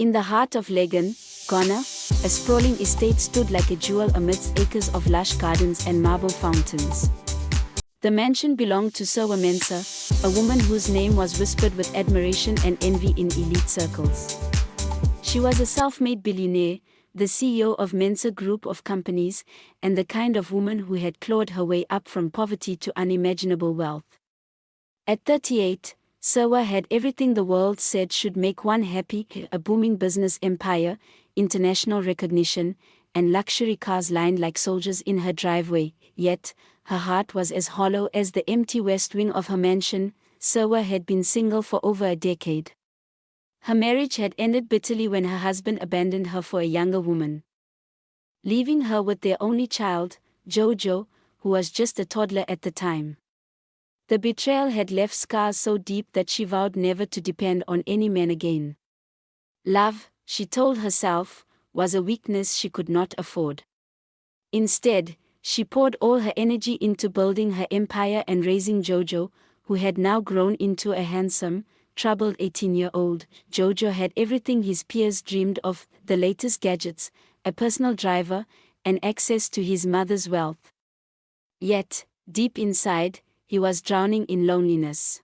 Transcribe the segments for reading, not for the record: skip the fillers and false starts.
In the heart of Legon, Ghana, a sprawling estate stood like a jewel amidst acres of lush gardens and marble fountains. The mansion belonged to Sewa Mensah, a woman whose name was whispered with admiration and envy in elite circles. She was a self-made billionaire, the CEO of Mensah Group of companies, and the kind of woman who had clawed her way up from poverty to unimaginable wealth. At 38, Sewa had everything the world said should make one happy: a booming business empire, international recognition, and luxury cars lined like soldiers in her driveway. Yet, her heart was as hollow as the empty west wing of her mansion. Sewa had been single for over a decade. Her marriage had ended bitterly when her husband abandoned her for a younger woman, leaving her with their only child, Jojo, who was just a toddler at the time. The betrayal had left scars so deep that she vowed never to depend on any man again. Love, she told herself, was a weakness she could not afford. Instead, she poured all her energy into building her empire and raising Jojo, who had now grown into a handsome, troubled 18-year-old. Jojo had everything his peers dreamed of: the latest gadgets, a personal driver, and access to his mother's wealth. Yet, deep inside, he was drowning in loneliness.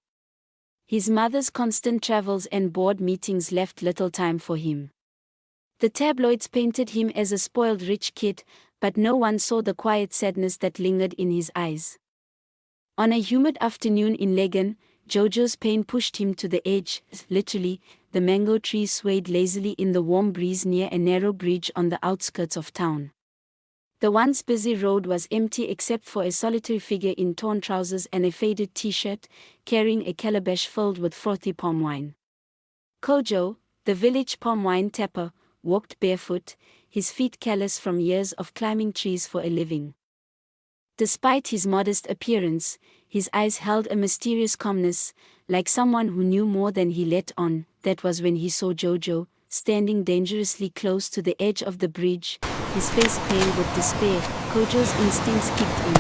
His mother's constant travels and board meetings left little time for him. The tabloids painted him as a spoiled rich kid, but no one saw the quiet sadness that lingered in his eyes. On a humid afternoon in Legon, Jojo's pain pushed him to the edge. Literally, the mango trees swayed lazily in the warm breeze near a narrow bridge on the outskirts of town. The once busy road was empty except for a solitary figure in torn trousers and a faded t-shirt, carrying a calabash filled with frothy palm wine. Kojo, the village palm wine tapper, walked barefoot, his feet callous from years of climbing trees for a living. Despite his modest appearance, his eyes held a mysterious calmness, like someone who knew more than he let on. That was when he saw Jojo, standing dangerously close to the edge of the bridge, his face pale with despair. Kojo's instincts kicked in.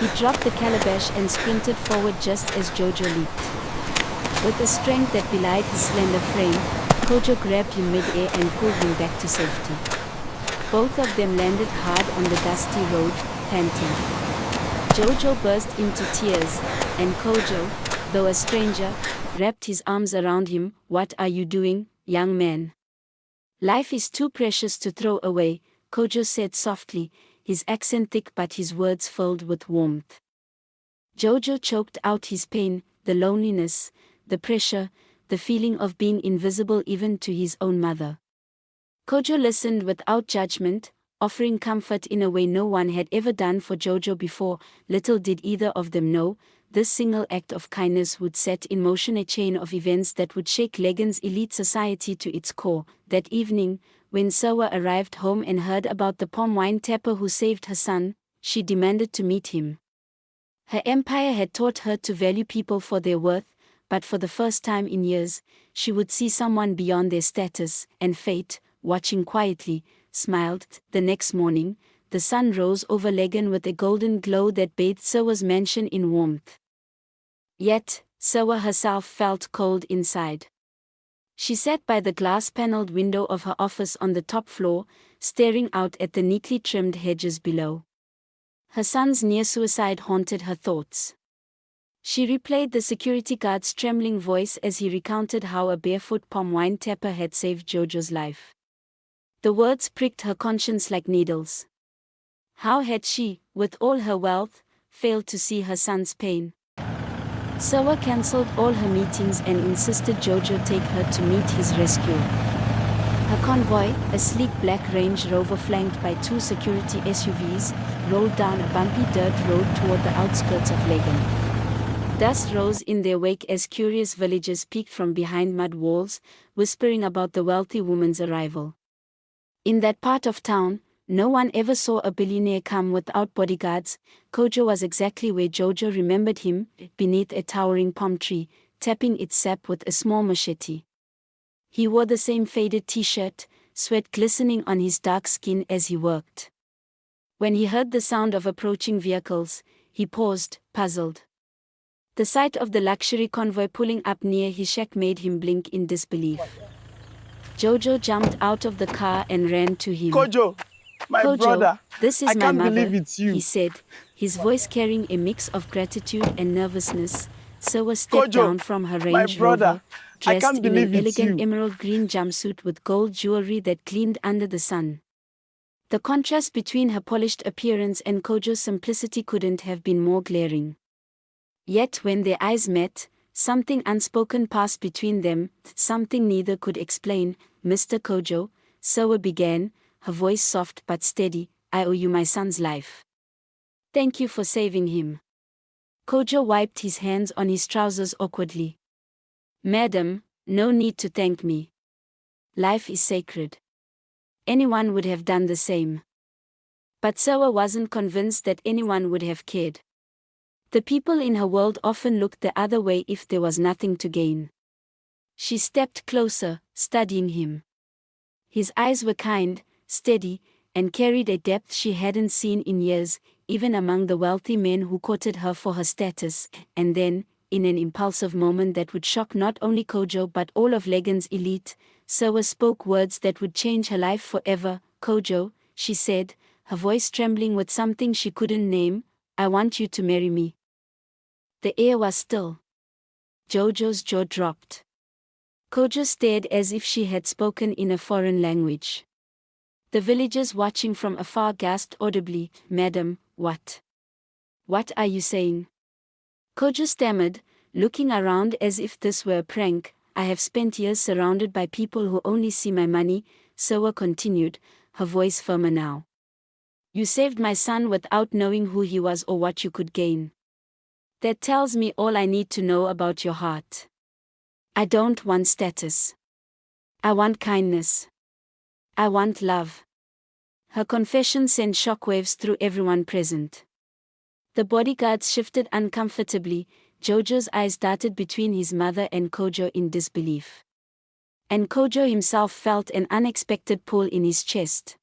He dropped the calabash and sprinted forward just as Jojo leaped. With a strength that belied his slender frame, Kojo grabbed him mid-air and pulled him back to safety. Both of them landed hard on the dusty road, panting. Jojo burst into tears, and Kojo, though a stranger, wrapped his arms around him. "What are you doing, young man? Life is too precious to throw away," Kojo said softly, his accent thick but his words filled with warmth. Jojo choked out his pain, the loneliness, the pressure, the feeling of being invisible even to his own mother. Kojo listened without judgment, offering comfort in a way no one had ever done for Jojo before. Little did either of them know, this single act of kindness would set in motion a chain of events that would shake Legon's elite society to its core. That evening, when Sewa arrived home and heard about the palm wine tapper who saved her son, she demanded to meet him. Her empire had taught her to value people for their worth, but for the first time in years, she would see someone beyond their status, and fate, watching quietly, smiled. The next morning, the sun rose over Legon with a golden glow that bathed Sewa's mansion in warmth. Yet, Sewa herself felt cold inside. She sat by the glass-paneled window of her office on the top floor, staring out at the neatly trimmed hedges below. Her son's near suicide haunted her thoughts. She replayed the security guard's trembling voice as he recounted how a barefoot palm wine tapper had saved Jojo's life. The words pricked her conscience like needles. How had she, with all her wealth, failed to see her son's pain? Sewa cancelled all her meetings and insisted Jojo take her to meet his rescue. Her convoy, a sleek black Range Rover flanked by two security SUVs, rolled down a bumpy dirt road toward the outskirts of Legon. Dust rose in their wake as curious villagers peeked from behind mud walls, whispering about the wealthy woman's arrival. In that part of town, no one ever saw a billionaire come without bodyguards. Kojo was exactly where Jojo remembered him, beneath a towering palm tree, tapping its sap with a small machete. He wore the same faded t-shirt, sweat glistening on his dark skin as he worked. When he heard the sound of approaching vehicles, he paused, puzzled. The sight of the luxury convoy pulling up near his shack made him blink in disbelief. Jojo jumped out of the car and ran to him. Kojo, my Kojo, brother, this is I my can't mother, believe it's you. he said, his voice carrying a mix of gratitude and nervousness. Sewa stepped down Kojo, from her my Range brother, Rover, I dressed can't in an believe it's elegant you. emerald green jumpsuit with gold jewelry that gleamed under the sun. The contrast between her polished appearance and Kojo's simplicity couldn't have been more glaring. Yet when their eyes met, something unspoken passed between them, something neither could explain. Mr. Kojo, Sewa began, her voice soft but steady, I owe you my son's life. Thank you for saving him. Kojo wiped his hands on his trousers awkwardly. Madam, no need to thank me. Life is sacred. Anyone would have done the same. But Sewa wasn't convinced that anyone would have cared. The people in her world often looked the other way if there was nothing to gain. She stepped closer, studying him. His eyes were kind, steady, and carried a depth she hadn't seen in years, even among the wealthy men who courted her for her status. And then, in an impulsive moment that would shock not only Kojo but all of Legan's elite, Sewa spoke words that would change her life forever. Kojo, she said, her voice trembling with something she couldn't name, I want you to marry me. The air was still. Jojo's jaw dropped. Kojo stared as if she had spoken in a foreign language. The villagers watching from afar gasped audibly, Madam, what? What are you saying? Kojo stammered, looking around as if this were a prank. I have spent years surrounded by people who only see my money, Sewa continued, her voice firmer now. You saved my son without knowing who he was or what you could gain. That tells me all I need to know about your heart. I don't want status. I want kindness. I want love. Her confession sent shockwaves through everyone present. The bodyguards shifted uncomfortably. Jojo's eyes darted between his mother and Kojo in disbelief. And Kojo himself felt an unexpected pull in his chest.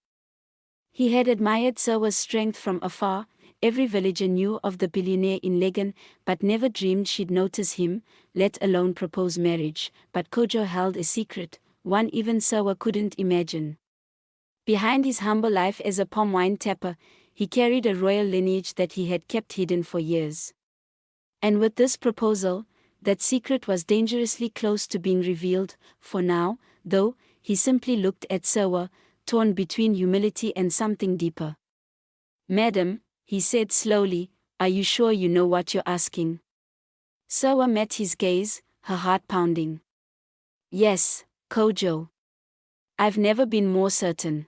He had admired Sewa's strength from afar. Every villager knew of the billionaire in Legan, but never dreamed she'd notice him, let alone propose marriage. But Kojo held a secret, one even Sewa couldn't imagine. Behind his humble life as a palm wine tapper, he carried a royal lineage that he had kept hidden for years. And with this proposal, that secret was dangerously close to being revealed. For now, though, he simply looked at Sewa, torn between humility and something deeper. Madam, he said slowly, are you sure you know what you're asking? Sewa met his gaze, her heart pounding. Yes, Kojo. I've never been more certain.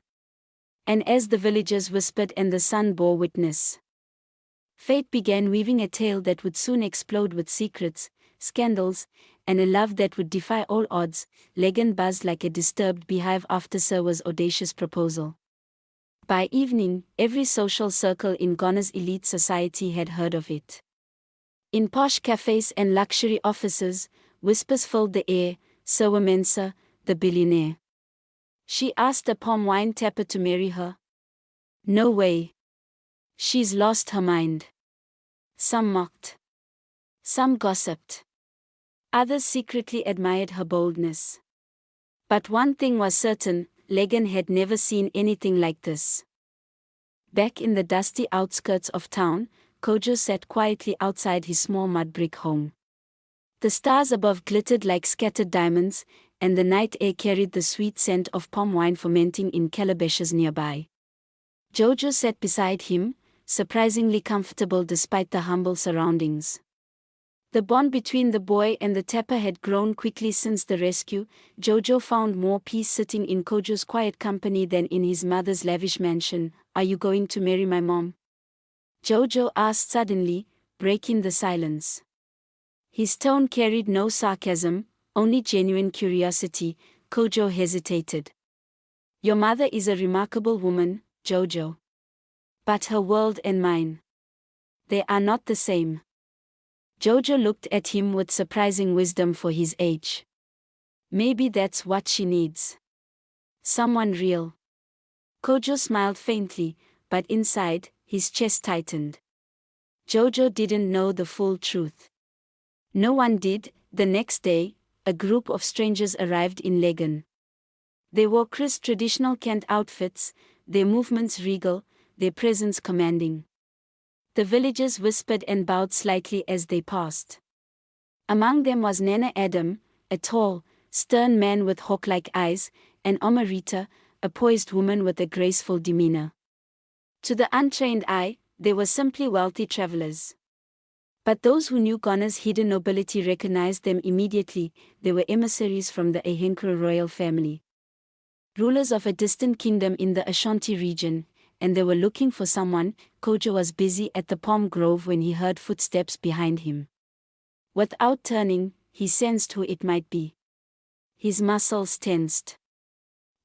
And as the villagers whispered and the sun bore witness, fate began weaving a tale that would soon explode with secrets, scandals, and a love that would defy all odds. Legan buzzed like a disturbed beehive after Sewa's audacious proposal. By evening, every social circle in Ghana's elite society had heard of it. In posh cafes and luxury offices, whispers filled the air, Sewa Mensah, the billionaire. She asked a palm wine tapper to marry her. No way. She's lost her mind. Some mocked. Some gossiped. Others secretly admired her boldness. But one thing was certain, Legan had never seen anything like this. Back in the dusty outskirts of town, Kojo sat quietly outside his small mud brick home. The stars above glittered like scattered diamonds, and the night air carried the sweet scent of palm wine fermenting in calabashes nearby. Jojo sat beside him, surprisingly comfortable despite the humble surroundings. The bond between the boy and the tapper had grown quickly since the rescue. Jojo found more peace sitting in Kojo's quiet company than in his mother's lavish mansion. Are you going to marry my mom? Jojo asked suddenly, breaking the silence. His tone carried no sarcasm, only genuine curiosity. Kojo hesitated. Your mother is a remarkable woman, Jojo. But her world and mine, they are not the same. Jojo looked at him with surprising wisdom for his age. Maybe that's what she needs. Someone real. Kojo smiled faintly, but inside, his chest tightened. Jojo didn't know the full truth. No one did. The next day, a group of strangers arrived in Legan. They wore crisp traditional Kent outfits, their movements regal, their presence commanding. The villagers whispered and bowed slightly as they passed. Among them was Nene Adam, a tall, stern man with hawk-like eyes, and Omarita, a poised woman with a graceful demeanor. To the untrained eye, they were simply wealthy travelers. But those who knew Gona's hidden nobility recognized them immediately. They were emissaries from the Ehenkra royal family, rulers of a distant kingdom in the Ashanti region, and they were looking for someone. Kojo was busy at the palm grove when he heard footsteps behind him. Without turning, he sensed who it might be. His muscles tensed.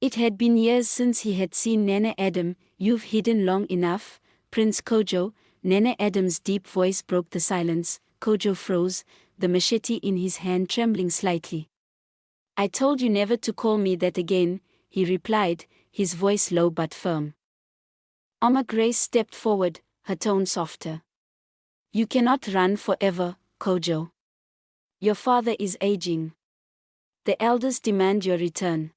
It had been years since he had seen Nene Adam. "You've hidden long enough, Prince Kojo." Nene Adam's deep voice broke the silence. Kojo froze, the machete in his hand trembling slightly. "I told you never to call me that again," he replied, his voice low but firm. Oma Grace stepped forward, her tone softer. "You cannot run forever, Kojo. Your father is aging. The elders demand your return.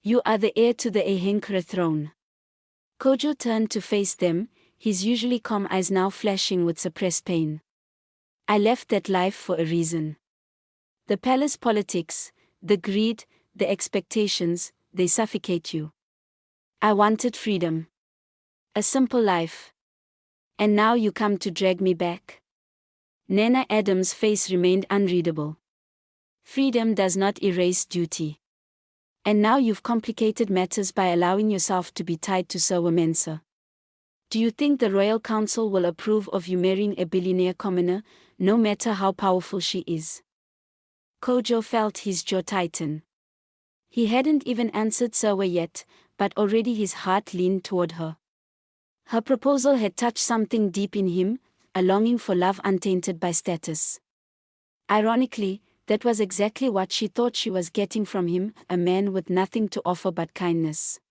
You are the heir to the Ehenkra throne." Kojo turned to face them, his usually calm eyes now flashing with suppressed pain. "I left that life for a reason. The palace politics, the greed, the expectations, they suffocate you. I wanted freedom. A simple life. And now you come to drag me back." Nene Adam's face remained unreadable. "Freedom does not erase duty. And now you've complicated matters by allowing yourself to be tied to Sewa Mensah. Do you think the Royal Council will approve of you marrying a billionaire commoner, no matter how powerful she is?" Kojo felt his jaw tighten. He hadn't even answered Sewa yet, but already his heart leaned toward her. Her proposal had touched something deep in him, a longing for love untainted by status. Ironically, that was exactly what she thought she was getting from him, a man with nothing to offer but kindness.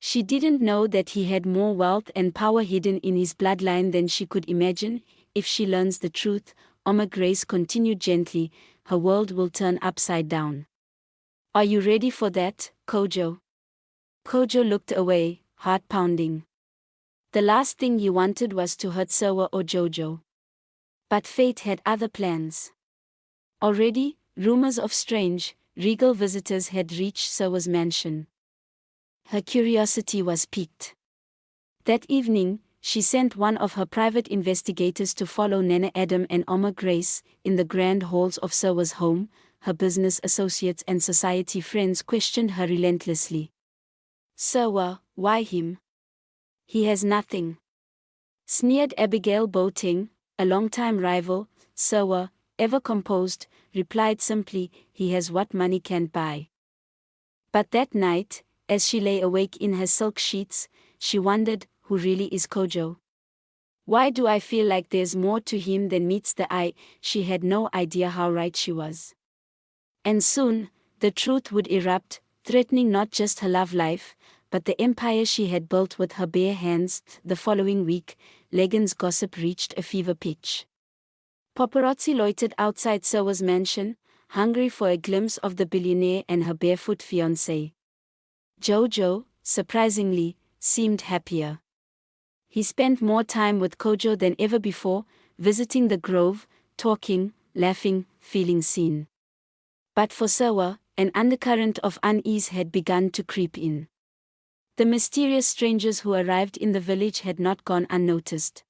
She didn't know that he had more wealth and power hidden in his bloodline than she could imagine. "If she learns the truth," Oma Grace continued gently, "her world will turn upside down. Are you ready for that, Kojo?" Kojo looked away, heart pounding. The last thing he wanted was to hurt Sewa or Jojo. But fate had other plans. Already, rumors of strange, regal visitors had reached Sewa's mansion. Her curiosity was piqued. That evening, she sent one of her private investigators to follow Nene Adam and Oma Grace. In the grand halls of Sewa's home, her business associates and society friends questioned her relentlessly. "Sewa, why him? He has nothing," sneered Abigail Boateng, a longtime rival. Sewa, ever composed, replied simply, "He has what money can't buy." But that night, as she lay awake in her silk sheets, she wondered, who really is Kojo? Why do I feel like there's more to him than meets the eye? She had no idea how right she was. And soon, the truth would erupt, threatening not just her love life, but the empire she had built with her bare hands. The following week, Legan's gossip reached a fever pitch. Paparazzi loitered outside Sewa's mansion, hungry for a glimpse of the billionaire and her barefoot fiancé. Jojo, surprisingly, seemed happier. He spent more time with Kojo than ever before, visiting the grove, talking, laughing, feeling seen. But for Sewa, an undercurrent of unease had begun to creep in. The mysterious strangers who arrived in the village had not gone unnoticed.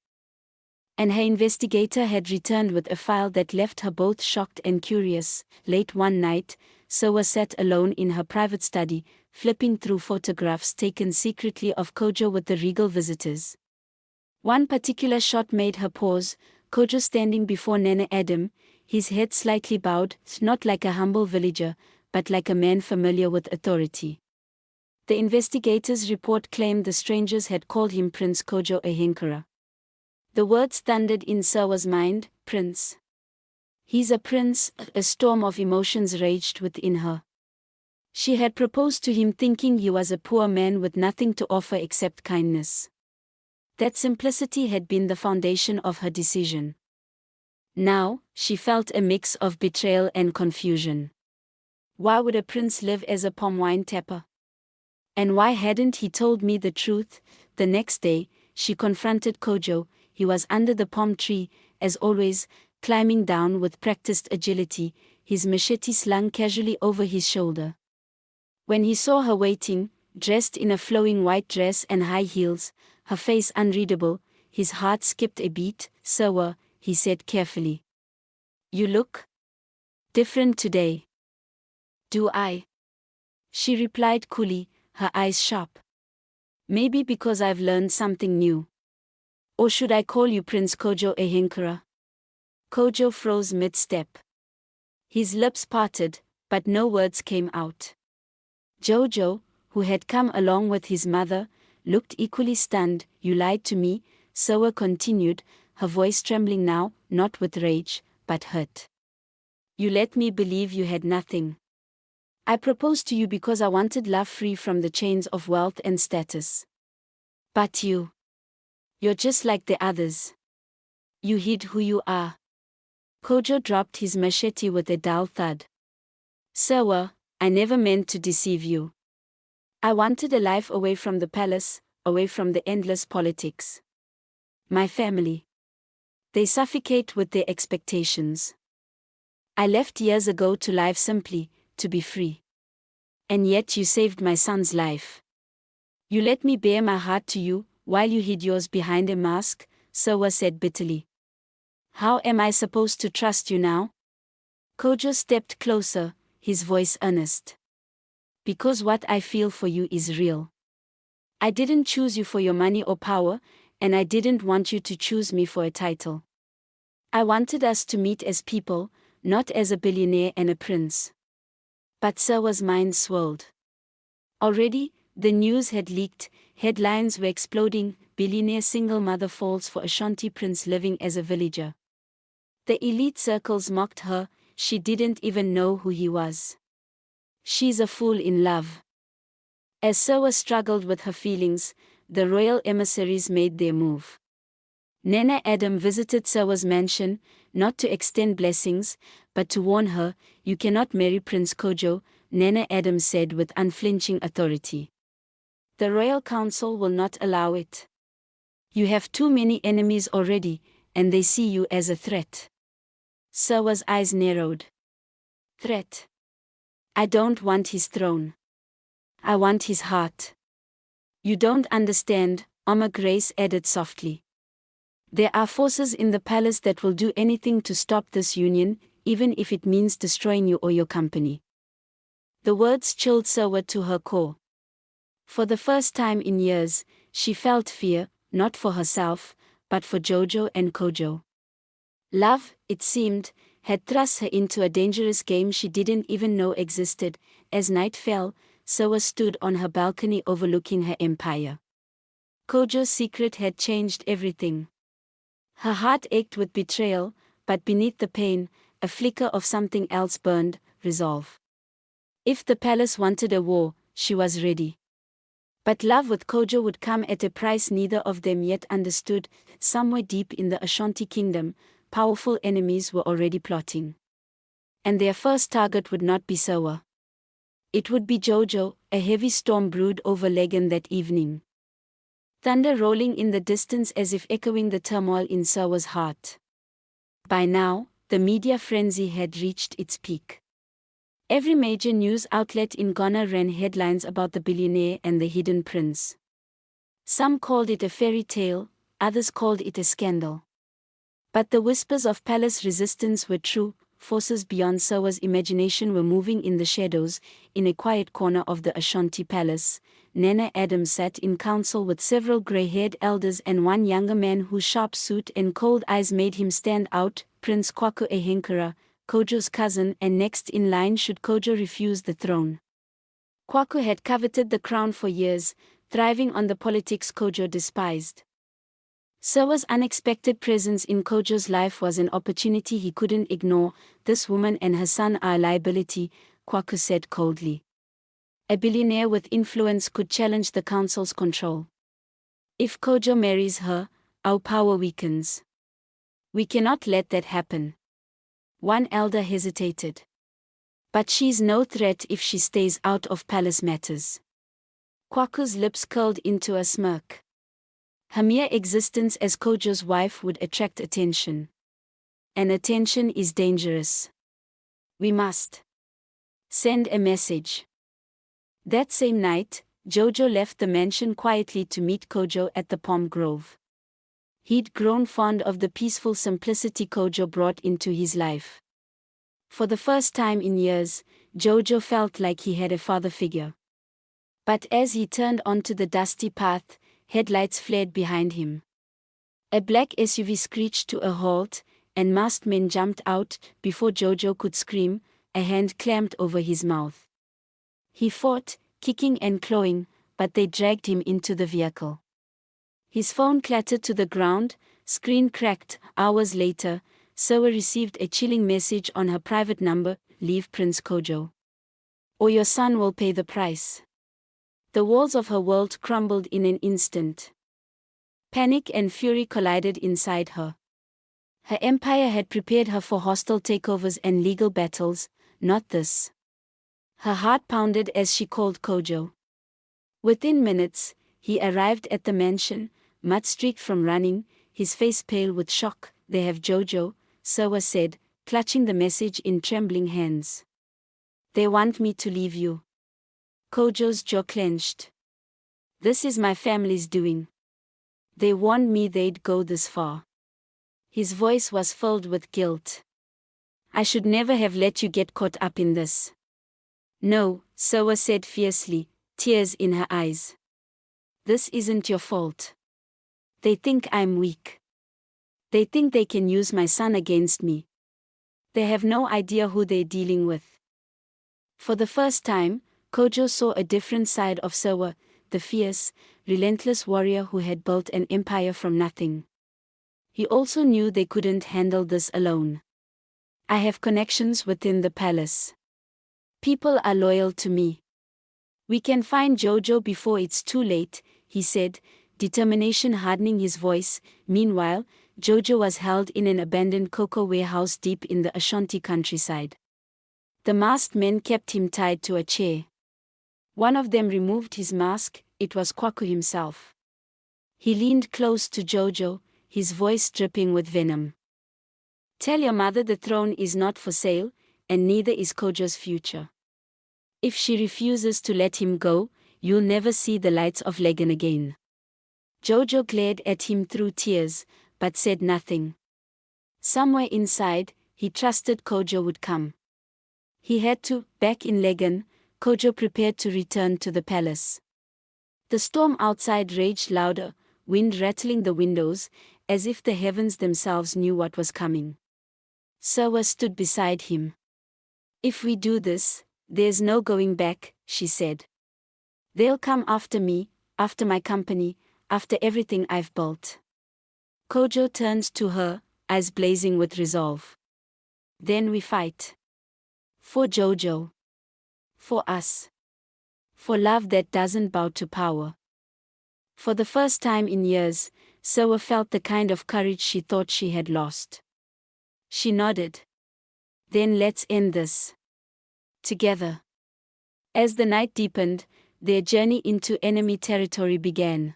And her investigator had returned with a file that left her both shocked and curious. Late one night, Sewa sat alone in her private study, flipping through photographs taken secretly of Kojo with the regal visitors. One particular shot made her pause, Kojo standing before Nene Adam, his head slightly bowed, not like a humble villager, but like a man familiar with authority. The investigator's report claimed the strangers had called him Prince Kojo Ehenkra. The words thundered in Sewa's mind, "Prince. He's a prince." A storm of emotions raged within her. She had proposed to him thinking he was a poor man with nothing to offer except kindness. That simplicity had been the foundation of her decision. Now, she felt a mix of betrayal and confusion. Why would a prince live as a palm wine tapper? And why hadn't he told me the truth? The next day, she confronted Kojo. He was under the palm tree, as always, climbing down with practiced agility, his machete slung casually over his shoulder. When he saw her waiting, dressed in a flowing white dress and high heels, her face unreadable, his heart skipped a beat. "Sewa," he said carefully. "You look different today." "Do I?" She replied coolly, her eyes sharp. "Maybe because I've learned something new. Or should I call you Prince Kojo Ehinkara?" Kojo froze mid-step. His lips parted, but no words came out. Jojo, who had come along with his mother, looked equally stunned. "You lied to me," Sewa continued, her voice trembling now, not with rage, but hurt. "You let me believe you had nothing. I proposed to you because I wanted love free from the chains of wealth and status. But you're just like the others. You hid who you are." Kojo dropped his machete with a dull thud. "Sewa, I never meant to deceive you. I wanted a life away from the palace, away from the endless politics. My family. They suffocate with their expectations. I left years ago to live simply, to be free. And yet you saved my son's life. You let me bare my heart to you, while you hid yours behind a mask," Sewa said bitterly. "How am I supposed to trust you now?" Kojo stepped closer, his voice earnest. "Because what I feel for you is real. I didn't choose you for your money or power, and I didn't want you to choose me for a title. I wanted us to meet as people, not as a billionaire and a prince." But Sewa's mind swirled. Already, the news had leaked, headlines were exploding. "Billionaire single mother falls for Ashanti prince living as a villager." The elite circles mocked her, she didn't even know who he was. "She's a fool in love." As Sewa struggled with her feelings, the royal emissaries made their move. Nana Adam visited Sewa's mansion, not to extend blessings, but to warn her. "You cannot marry Prince Kojo," Nana Adam said with unflinching authority. "The royal council will not allow it. You have too many enemies already, and they see you as a threat." Sewa's eyes narrowed. "Threat? I don't want his throne. I want his heart." "You don't understand," Oma Grace added softly. "There are forces in the palace that will do anything to stop this union, even if it means destroying you or your company." The words chilled Sewa to her core. For the first time in years, she felt fear, not for herself, but for Jojo and Kojo. Love, it seemed, had thrust her into a dangerous game she didn't even know existed. As night fell, Sewa stood on her balcony overlooking her empire. Kojo's secret had changed everything. Her heart ached with betrayal, but beneath the pain, a flicker of something else burned: resolve. If the palace wanted a war, she was ready. But love with Kojo would come at a price neither of them yet understood. Somewhere deep in the Ashanti kingdom, powerful enemies were already plotting. And their first target would not be Sewa. It would be Jojo. A heavy storm brewed over Legon that evening. Thunder rolling in the distance as if echoing the turmoil in Sewa's heart. By now, the media frenzy had reached its peak. Every major news outlet in Ghana ran headlines about the billionaire and the hidden prince. Some called it a fairy tale, others called it a scandal. But the whispers of palace resistance were true. Forces beyond Sewa's imagination were moving in the shadows. In a quiet corner of the Ashanti palace, Nana Adam sat in council with several grey-haired elders and one younger man whose sharp suit and cold eyes made him stand out: Prince Kwaku Ehinkara, Kojo's cousin and next in line should Kojo refuse the throne. Kwaku had coveted the crown for years, thriving on the politics Kojo despised. Sewa's unexpected presence in Kojo's life was an opportunity he couldn't ignore. "This woman and her son are a liability," Kwaku said coldly. "A billionaire with influence could challenge the council's control. If Kojo marries her, our power weakens. We cannot let that happen." One elder hesitated. But she's no threat if she stays out of palace matters. Kwaku's lips curled into a smirk. Her mere existence as Kojo's wife would attract attention. And attention is dangerous. We must send a message. That same night, Jojo left the mansion quietly to meet Kojo at the palm grove. He'd grown fond of the peaceful simplicity Kojo brought into his life. For the first time in years, Jojo felt like he had a father figure. But as he turned onto the dusty path, headlights flared behind him. A black SUV screeched to a halt, and masked men jumped out. Before Jojo could scream, a hand clamped over his mouth. He fought, kicking and clawing, but they dragged him into the vehicle. His phone clattered to the ground, screen cracked. Hours later, Sewa received a chilling message on her private number: "Leave Prince Kojo, or your son will pay the price." The walls of her world crumbled in an instant. Panic and fury collided inside her. Her empire had prepared her for hostile takeovers and legal battles, not this. Her heart pounded as she called Kojo. Within minutes, he arrived at the mansion, mud-streaked from running, his face pale with shock. "They have Jojo," Sewa said, clutching the message in trembling hands. "They want me to leave you." Kojo's jaw clenched. "This is my family's doing. They warned me they'd go this far." His voice was filled with guilt. "I should never have let you get caught up in this." "No," Sewa said fiercely, tears in her eyes. "This isn't your fault. They think I'm weak. They think they can use my son against me. They have no idea who they're dealing with." For the first time, Kojo saw a different side of Sewa, the fierce, relentless warrior who had built an empire from nothing. He also knew they couldn't handle this alone. "I have connections within the palace. People are loyal to me. We can find Jojo before it's too late," he said, determination hardening his voice. Meanwhile, Jojo was held in an abandoned cocoa warehouse deep in the Ashanti countryside. The masked men kept him tied to a chair. One of them removed his mask. It was Kwaku himself. He leaned close to Jojo, his voice dripping with venom. "Tell your mother the throne is not for sale, and neither is Kojo's future. If she refuses to let him go, you'll never see the lights of Legan again." Jojo glared at him through tears, but said nothing. Somewhere inside, he trusted Kojo would come. He had to. Back in Legan, Kojo prepared to return to the palace. The storm outside raged louder, wind rattling the windows, as if the heavens themselves knew what was coming. Sewa stood beside him. "If we do this, there's no going back," she said. "They'll come after me, after my company, after everything I've built." Kojo turns to her, eyes blazing with resolve. "Then we fight. For Jojo. For us. For love that doesn't bow to power." For the first time in years, Sewa felt the kind of courage she thought she had lost. She nodded. "Then let's end this. Together." As the night deepened, their journey into enemy territory began.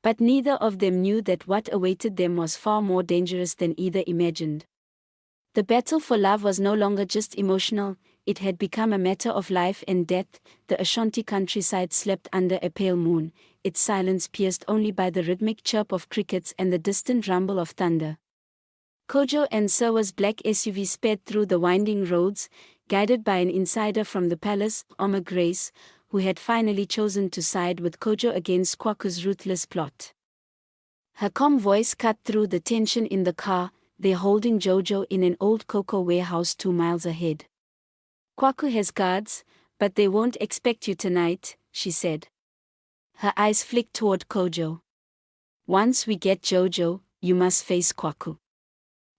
But neither of them knew that what awaited them was far more dangerous than either imagined. The battle for love was no longer just emotional, it had become a matter of life and death. The Ashanti countryside slept under a pale moon, its silence pierced only by the rhythmic chirp of crickets and the distant rumble of thunder. Kojo and Sewa's black SUV sped through the winding roads, guided by an insider from the palace, Oma Grace, who had finally chosen to side with Kojo against Kwaku's ruthless plot. Her calm voice cut through the tension in the car. "They're holding Jojo in an old cocoa warehouse 2 miles ahead. Kwaku has guards, but they won't expect you tonight," she said. Her eyes flicked toward Kojo. "Once we get Jojo, you must face Kwaku.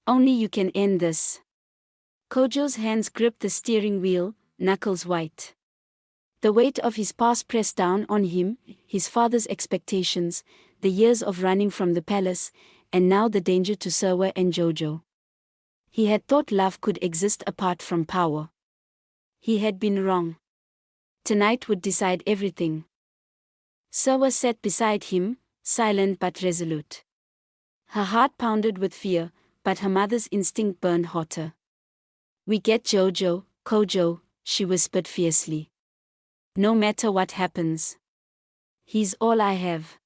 Only you can end this." Kojo's hands gripped the steering wheel, knuckles white. The weight of his past pressed down on him, his father's expectations, the years of running from the palace, and now the danger to Sewa and Jojo. He had thought love could exist apart from power. He had been wrong. Tonight would decide everything. Sewa sat beside him, silent but resolute. Her heart pounded with fear, but her mother's instinct burned hotter. "We get Jojo, Kojo," she whispered fiercely. "No matter what happens. He's all I have."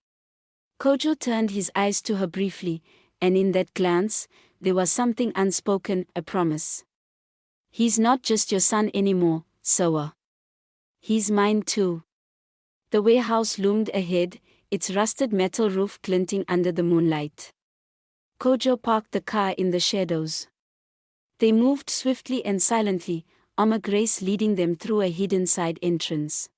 Kojo turned his eyes to her briefly, and in that glance, there was something unspoken, a promise. "He's not just your son anymore, Sewa. He's mine too." The warehouse loomed ahead, its rusted metal roof glinting under the moonlight. Kojo parked the car in the shadows. They moved swiftly and silently, Oma Grace leading them through a hidden side entrance.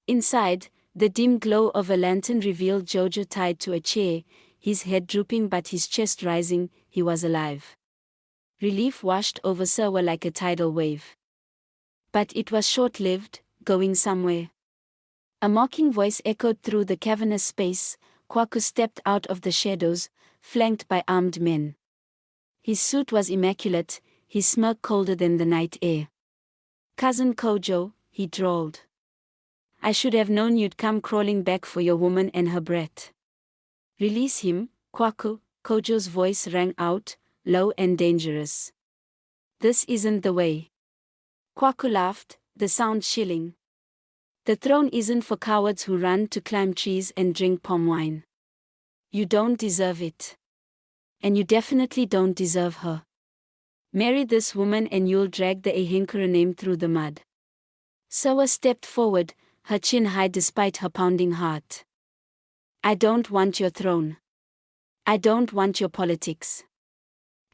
Inside, the dim glow of a lantern revealed Jojo tied to a chair, his head drooping but his chest rising. He was alive. Relief washed over Sewa like a tidal wave. But it was short-lived, going somewhere. A mocking voice echoed through the cavernous space. Kwaku stepped out of the shadows, flanked by armed men. His suit was immaculate, his smirk colder than the night air. "Cousin Kojo," he drawled. "I should have known you'd come crawling back for your woman and her brat." "Release him, Kwaku," Kojo's voice rang out, low and dangerous. "This isn't the way." Kwaku laughed, the sound chilling. "The throne isn't for cowards who run to climb trees and drink palm wine. You don't deserve it. And you definitely don't deserve her. Marry this woman and you'll drag the Ahinkara name through the mud." Sewa stepped forward, her chin high despite her pounding heart. "I don't want your throne. I don't want your politics.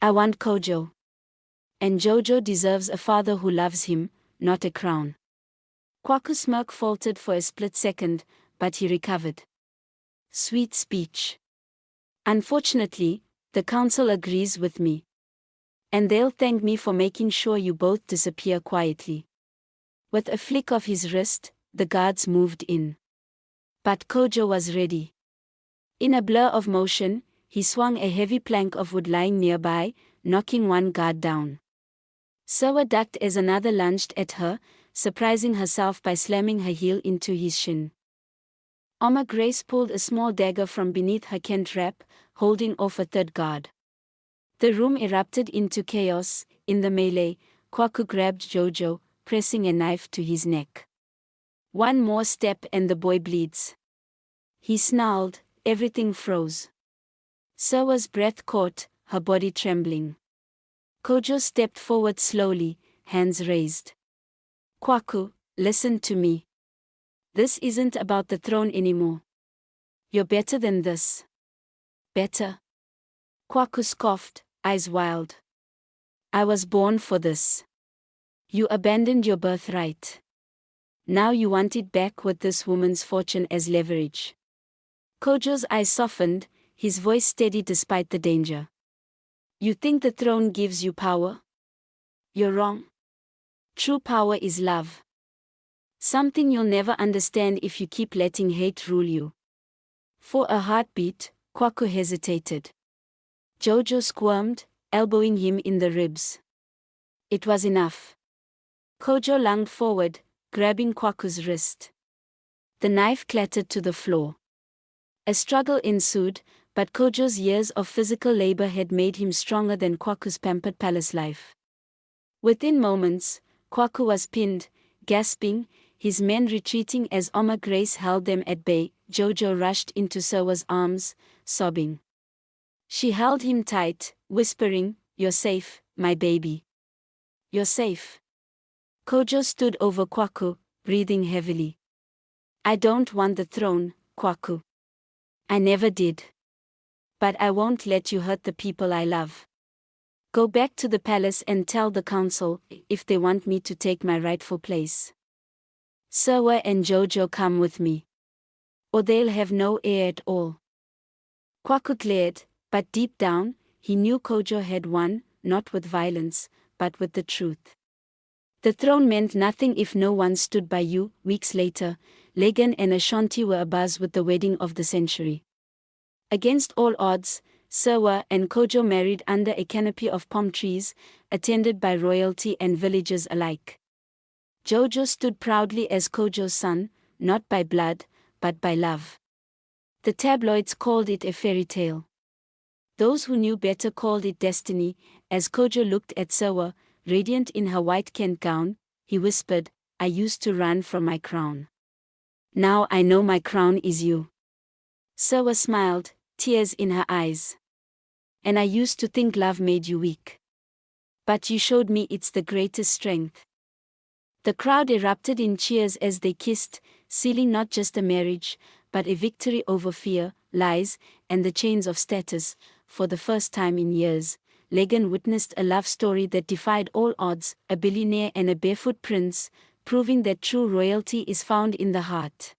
I want Kojo. And Jojo deserves a father who loves him, not a crown." Kwaku's smirk faltered for a split second, but he recovered. "Sweet speech. Unfortunately, the council agrees with me. And they'll thank me for making sure you both disappear quietly." With a flick of his wrist, the guards moved in. But Kojo was ready. In a blur of motion, he swung a heavy plank of wood lying nearby, knocking one guard down. Sewa ducked as another lunged at her, surprising herself by slamming her heel into his shin. Oma Grace pulled a small dagger from beneath her Kent wrap, holding off a third guard. The room erupted into chaos. In the melee, Kwaku grabbed Jojo, pressing a knife to his neck. "One more step and the boy bleeds." He snarled, everything froze. Sewa's breath caught, her body trembling. Kojo stepped forward slowly, hands raised. "Kwaku, listen to me. This isn't about the throne anymore. You're better than this." "Better?" Kwaku scoffed, eyes wild. "I was born for this. You abandoned your birthright. Now you want it back with this woman's fortune as leverage." Kojo's eyes softened, his voice steady despite the danger. "You think the throne gives you power? You're wrong. True power is love. Something you'll never understand if you keep letting hate rule you." For a heartbeat, Kwaku hesitated. Jojo squirmed, elbowing him in the ribs. It was enough. Kojo lunged forward, grabbing Kwaku's wrist. The knife clattered to the floor. A struggle ensued, but Kojo's years of physical labor had made him stronger than Kwaku's pampered palace life. Within moments, Kwaku was pinned, gasping, his men retreating as Oma Grace held them at bay. Jojo rushed into Sewa's arms, sobbing. She held him tight, whispering, "You're safe, my baby. You're safe." Kojo stood over Kwaku, breathing heavily. "I don't want the throne, Kwaku. I never did. But I won't let you hurt the people I love. Go back to the palace and tell the council if they want me to take my rightful place. Sewa and Jojo come with me. Or they'll have no heir at all." Kwaku glared, but deep down, he knew Kojo had won, not with violence, but with the truth. The throne meant nothing if no one stood by you. Weeks later, Legan and Ashanti were abuzz with the wedding of the century. Against all odds, Sewa and Kojo married under a canopy of palm trees, attended by royalty and villagers alike. Jojo stood proudly as Kojo's son, not by blood, but by love. The tabloids called it a fairy tale. Those who knew better called it destiny. As Kojo looked at Sewa, radiant in her white Kent gown, he whispered, "I used to run from my crown. Now I know my crown is you." Sewa smiled, tears in her eyes. "And I used to think love made you weak. But you showed me it's the greatest strength." The crowd erupted in cheers as they kissed, sealing not just a marriage, but a victory over fear, lies, and the chains of status. For the first time in years, Legan witnessed a love story that defied all odds, a billionaire and a barefoot prince, proving that true royalty is found in the heart.